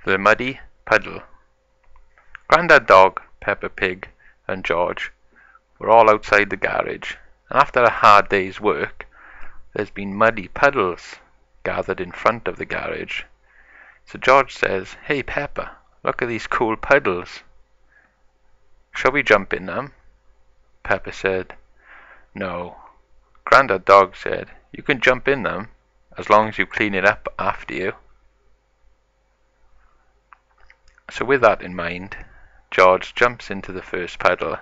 The Muddy Puddle. Grandad Dog, Peppa Pig and George were all outside the garage, and after a hard day's work there's been muddy puddles gathered in front of the garage. So George says, "Hey Peppa, look at these cool puddles. Shall we jump in them?" Peppa said, "No." Grandad Dog said, "You can jump in them as long as you clean it up after you." So with that in mind, George jumps into the first puddle,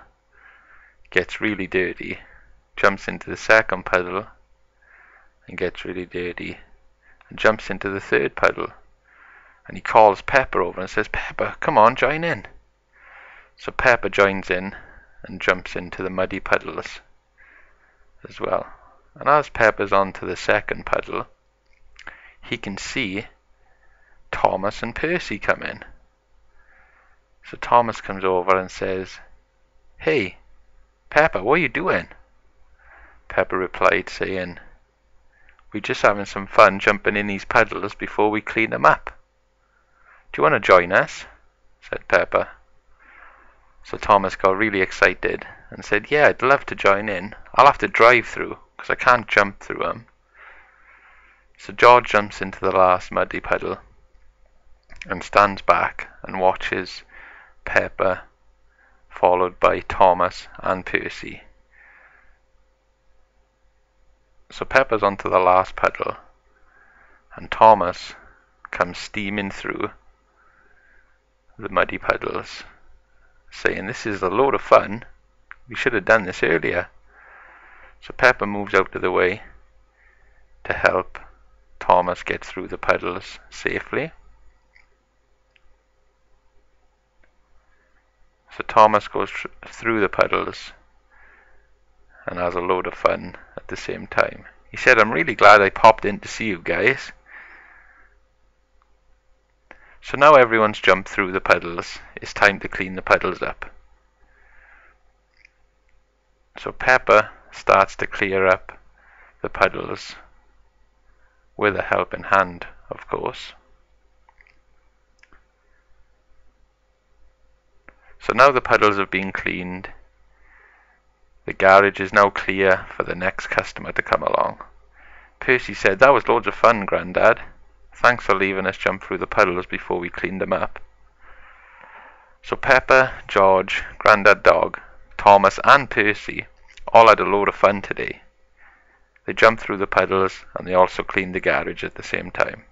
gets really dirty, jumps into the second puddle and gets really dirty, and jumps into the third puddle, and he calls Peppa over and says, "Peppa, come on, join in." So Peppa joins in and jumps into the muddy puddles as well. And as Peppa's on to the second puddle, he can see Thomas and Percy come in. So Thomas comes over and says, "Hey, Peppa, what are you doing?" Peppa replied saying, "We're just having some fun jumping in these puddles before we clean them up. Do you want to join us?" said Peppa. So Thomas got really excited and said, "Yeah, I'd love to join in. I'll have to drive through because I can't jump through them." So George jumps into the last muddy puddle and stands back and watches Peppa followed by Thomas and Percy. So Peppa's onto the last puddle and Thomas comes steaming through the muddy puddles saying, "This is a load of fun. We should have done this earlier." So Peppa moves out of the way to help Thomas get through the puddles safely. So Thomas goes through the puddles and has a load of fun at the same time. He said, "I'm really glad I popped in to see you guys." So now everyone's jumped through the puddles. It's time to clean the puddles up. So Peppa starts to clear up the puddles with a helping hand, of course. So now the puddles have been cleaned. The garage is now clear for the next customer to come along. Percy said, "That was loads of fun, Grandad. Thanks for leaving us jump through the puddles before we cleaned them up." So Peppa, George, Grandad Dog, Thomas and Percy all had a load of fun today. They jumped through the puddles and they also cleaned the garage at the same time.